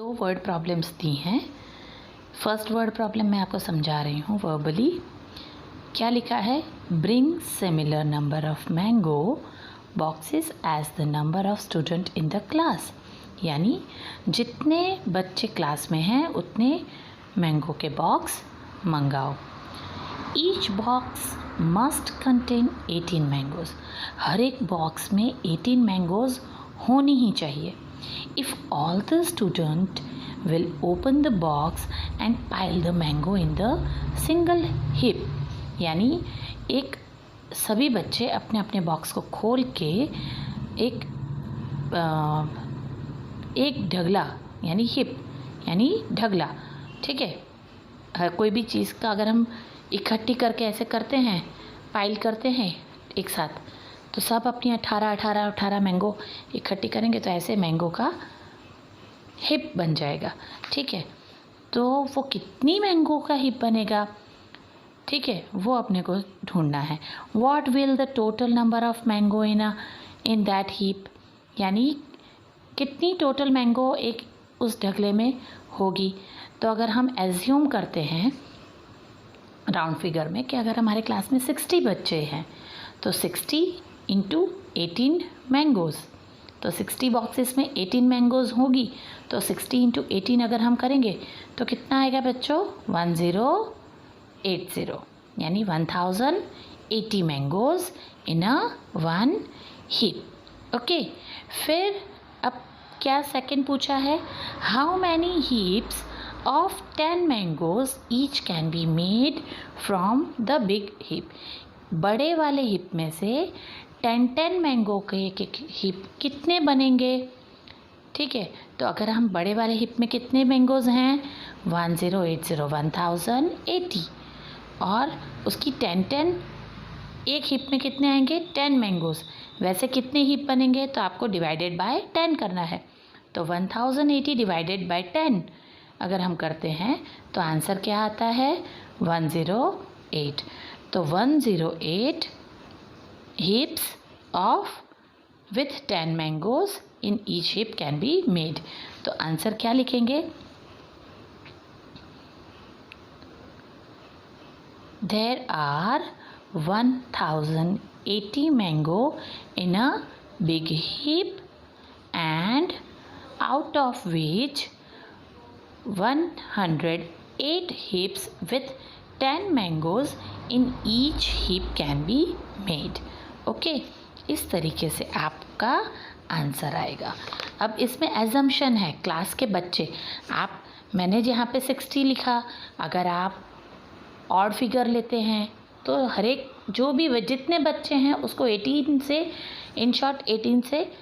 दो word problems दी हैं। First word problem मैं आपको समझा रही हूँ वर्बली। क्या लिखा है? Bring similar number of mango boxes as the number of student in the class. यानी जितने बच्चे क्लास में हैं उतने मैंगो के बॉक्स मंगाओ। Each box must contain 18 mangoes. हर एक बॉक्स में 18 मैंगोज़ होनी ही चाहिए। If all the student will open the box and pile the mango in the single heap, यानी सभी बच्चे अपने अपने बॉक्स को खोल के एक ढगला यानी हिप यानी ढगला, ठीक है। कोई भी चीज़ का अगर हम इकट्ठी करके ऐसे करते हैं, पाइल करते हैं एक साथ, तो सब अपनी 18 मैंगो इकट्ठी करेंगे तो ऐसे मैंगो का हिप बन जाएगा, ठीक है। तो वो कितनी मैंगो का हिप बनेगा, ठीक है, वो अपने को ढूंढना है। What will the total number of mango in that hip, यानी कितनी टोटल मैंगो एक उस ढगले में होगी। तो अगर हम एज्यूम करते हैं राउंड फिगर में कि अगर हमारे क्लास में 60 बच्चे हैं तो 60 इंटू 18 मैंगोज़, तो 60 बॉक्सेस में 18 मैंगोज़ होगी। तो 60 इंटू 18 अगर हम करेंगे तो कितना आएगा बच्चों? 1080, यानी 1080 mangoes in a one heap. Okay, फिर अब क्या सेकंड पूछा है? How many heaps of 10 mangoes each can be made from the big heap. बड़े वाले हिप में से 10 मैंगो के एक हिप कितने बनेंगे, ठीक है। तो अगर हम बड़े वाले हिप में कितने मैंगोज़ हैं? 1080 और उसकी 10 एक हिप में कितने आएंगे? 10 मैंगोज़। वैसे कितने हिप बनेंगे तो आपको डिवाइडेड बाय 10 करना है। तो 1080 डिवाइडेड बाय 10 अगर हम करते हैं तो आंसर क्या आता है? 108। तो 108 heaps with 10 mangoes in each heap can be made। तो आंसर क्या लिखेंगे? There are 1080 mango in a big heap and out of which 108 heaps with 10 mangoes in each heap can be made। Okay, इस तरीके से आपका answer आएगा। अब इसमें एजम्पशन है क्लास के बच्चे। मैंने यहाँ पे 60 लिखा, अगर आप ऑड फिगर लेते हैं तो हर एक जितने बच्चे हैं उसको 18 से, इन शॉर्ट 18 से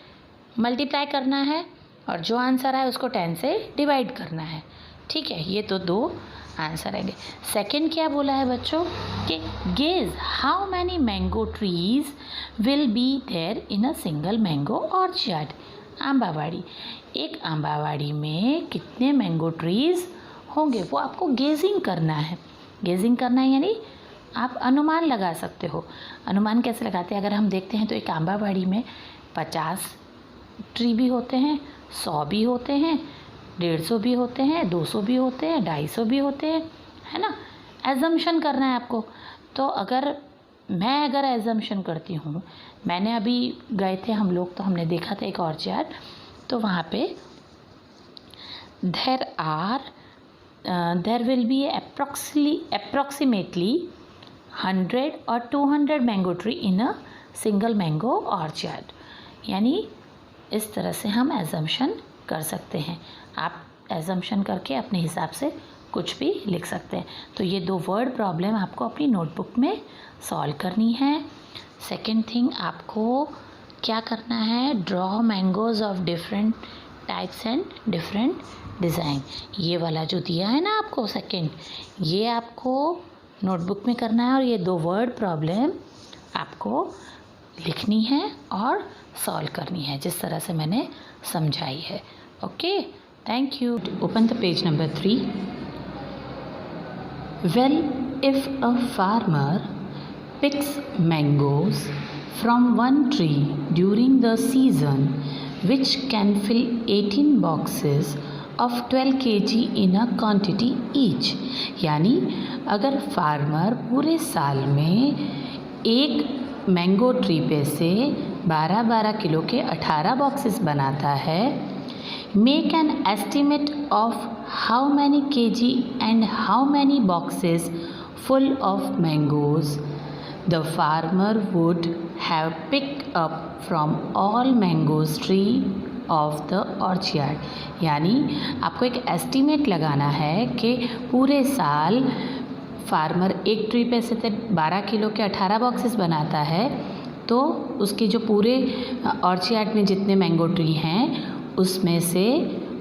मल्टीप्लाई करना है और जो आंसर है उसको 10 से डिवाइड करना है, ठीक है। ये तो दो आंसर आएंगे। सेकंड क्या बोला है बच्चों कि guess how many mango trees will be there in a single mango orchard. आंबावाड़ी, एक आंबावाड़ी में कितने मैंगो ट्रीज होंगे वो आपको गेजिंग करना है। गेजिंग करना है यानी आप अनुमान लगा सकते हो। अनुमान कैसे लगाते हैं? अगर हम देखते हैं तो एक आंबावाड़ी में 50 ट्री भी होते हैं, 100 भी होते हैं, 150 भी होते हैं, 200 भी होते हैं, 250 भी होते हैं, है ना। एजम्पशन करना है आपको। तो अगर एजम्पशन करती हूँ, मैंने अभी गए थे हम लोग तो हमने देखा था एक ऑर्चर्ड, तो वहाँ पे देयर विल बी अप्रॉक्सीमेटली 100 और 200 mango tree in a single mango orchard. यानी इस तरह से हम एजम्पशन कर सकते हैं। आप एजम्पशन करके अपने हिसाब से कुछ भी लिख सकते हैं। तो ये दो वर्ड प्रॉब्लम आपको अपनी नोटबुक में सॉल्व करनी है। सेकंड थिंग, आपको क्या करना है? Draw mangoes of different types and different design. ये वाला जो दिया है ना आपको सेकंड, ये आपको नोटबुक में करना है और ये दो वर्ड प्रॉब्लम आपको लिखनी है और सॉल्व करनी है जिस तरह से मैंने समझाई है। Okay, thank you. Open the page number 3। Well, if a farmer picks mangoes from one tree during the season which can fill 18 boxes of 12 kg in a quantity each। यानी अगर फार्मर पूरे साल में एक मैंगो ट्री पे से 12-12 kilo के 18 boxes बनाता है। Make an estimate of how many kg and how many boxes full of mangoes the farmer would have picked up from all mangoes tree of the orchard। यानी आपको एक estimate लगाना है कि पूरे साल फार्मर एक ट्री पे से 12 किलो के 18 बॉक्सेस बनाता है, तो उसके जो पूरे ऑर्चर्ड में जितने मैंगो ट्री हैं उसमें से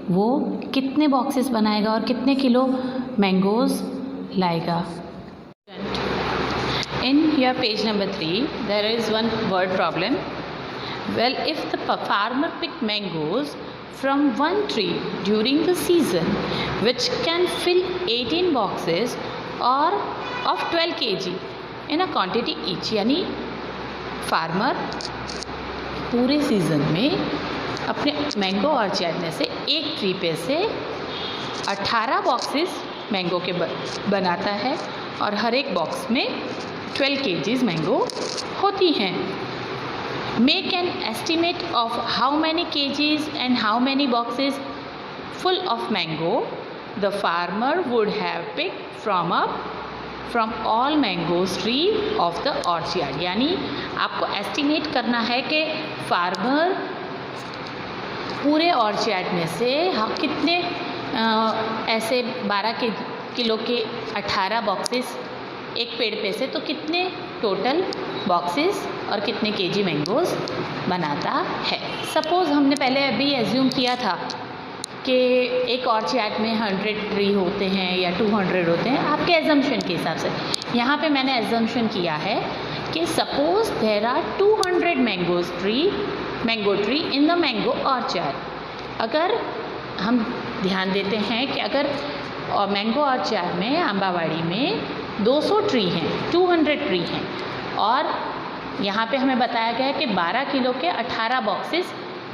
वो कितने बॉक्सेस बनाएगा और कितने किलो मैंगोज़ लाएगा। In your page number 3, there is one word problem. Well, if the farmer picked mangoes from one tree during the season, which can fill 18 boxes or of 12 kg in a quantity each, यानी farmer पूरे season में अपने mango orchard में से एक tree पे से 18 boxes mango के बनाता है और हर एक बॉक्स में 12 kgs मैंगो होती हैं। Make an estimate of how many kgs and how many boxes full of mango the farmer would have pick from all mangoes tree of the orchard. यानी आपको एस्टिमेट करना है कि फार्मर पूरे orchard में से कितने ऐसे 12 किलो के 18 बॉक्सेस एक पेड़ पे से, तो कितने टोटल बॉक्सेस और कितने केजी मैंगोज़ बनाता है। सपोज़ हमने पहले अभी एज्यूम किया था कि एक ऑर्चर्ड में 100 ट्री होते हैं या 200 होते हैं, आपके एजम्पशन के हिसाब से। यहाँ पे मैंने एजम्पशन किया है कि suppose there are 200 mango tree in the mango orchard. अगर हम ध्यान देते हैं कि अगर मैंगो ऑर्चर्ड में आंबावाड़ी में 200 ट्री हैं, 200 ट्री हैं, और यहाँ पे हमें बताया गया है कि 12 किलो के 18 बॉक्सेस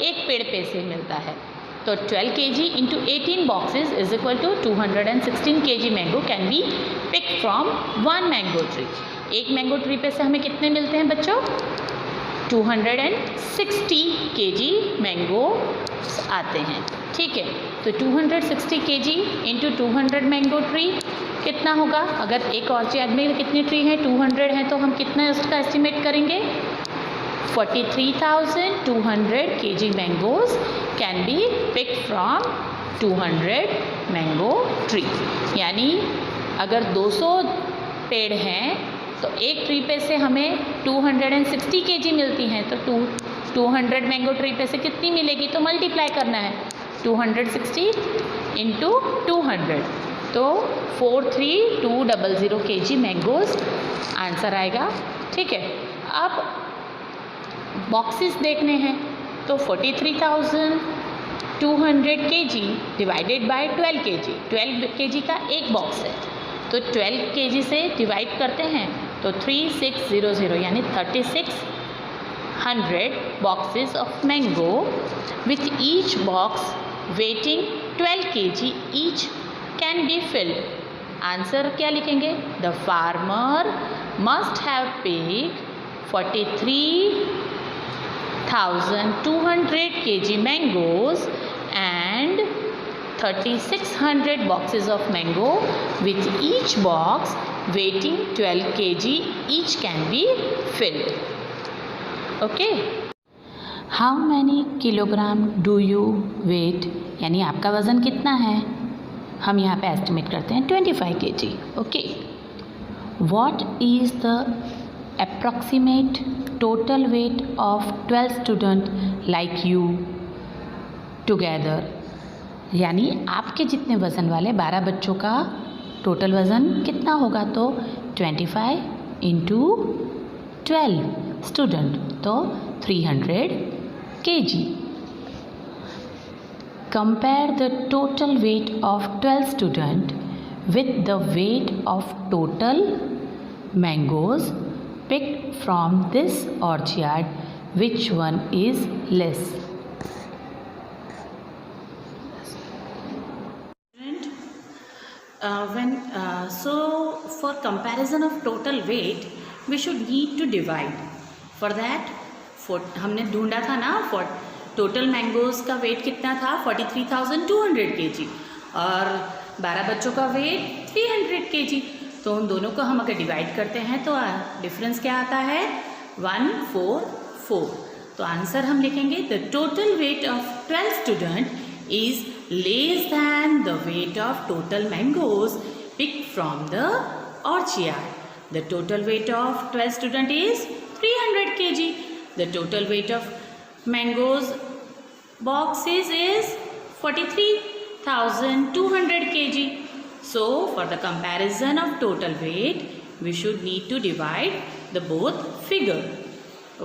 एक पेड़ पे से मिलता है, तो 12 kg into 18 boxes is equal to 216 kg mango can be pick from one mango tree. एक मैंगो ट्री पे से हमें कितने मिलते हैं बच्चों? 260 kg मैंगो आते हैं। ठीक है, तो 260 kg इंटू 200 मैंगो ट्री कितना होगा? अगर एक ऑर्चर्ड में कितने ट्री हैं? 200 हैं, तो हम कितना उसका एस्टिमेट करेंगे? 43,200 kg mangoes can be pick from 200 mango tree. यानी अगर 200 पेड़ हैं तो एक ट्री पे से हमें 260 kg मिलती हैं, तो 200 मैंगो ट्री पे से कितनी मिलेगी? तो मल्टीप्लाई करना है 260 इंटू 200, तो 43200 kg मैंगोज आंसर आएगा। ठीक है, अब बॉक्सेस देखने हैं, तो 43,200 kg divided by 12 kg। 12 kg का एक बॉक्स है, तो 12 kg से डिवाइड करते हैं तो 3600 यानी 3600 boxes of mango with each box weighing 12 kg each can be filled। Answer क्या लिखेंगे? The farmer must have picked 43,200 kg mangoes and 3,600 boxes of mango with each box weighing 12 kg each can be filled। Okay, how many kilogram do you weight? यानी आपका वज़न कितना है? हम यहाँ पे एस्टिमेट करते हैं 25 kg। Okay, what is the approximate total weight of 12 student like you together? यानी आपके जितने वज़न वाले 12 बच्चों का टोटल वज़न कितना होगा? तो 25 इंटू 12 स्टूडेंट, तो 300 kg। Compare the total weight of 12 student with the weight of total mangoes picked from this orchard, which one is less? So for comparison of total weight we should need to divide. For that हमने ढूंढा था ना, for total mangoes का wait कितना था 43,200 kg और 12 बच्चों का वेट 300 kg। तो उन दोनों को हम अगर डिवाइड करते हैं तो डिफरेंस क्या आता है 144। तो आंसर हम लिखेंगे the total weight of 12 student is less than the weight of total mangoes picked from the orchard. The total weight of 12 student is 300 kg. The total weight of mangoes boxes is 43,200 kg. So for the comparison of total weight we should need to divide the both figure.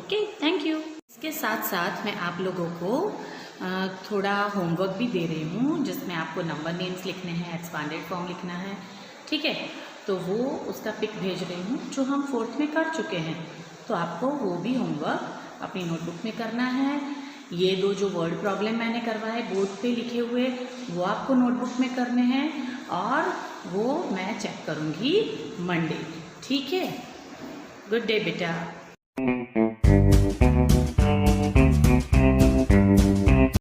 Okay, thank you. इसके साथ साथ मैं आप लोगों को थोड़ा homework भी दे रही हूँ जिसमें आपको नंबर नेम्स लिखने हैं, एक्सपांडेड फॉर्म लिखना है, ठीक है। तो वो उसका पिक भेज रही हूँ जो हम 4th में कर चुके हैं। तो आपको वो भी होमवर्क अपनी नोटबुक में करना है। ये 2 जो वर्ड प्रॉब्लम मैंने करवाए बोर्ड पे लिखे हुए वो आपको नोटबुक में करने हैं और वो मैं चेक करूँगी मंडे, ठीक है। गुड डे बेटा।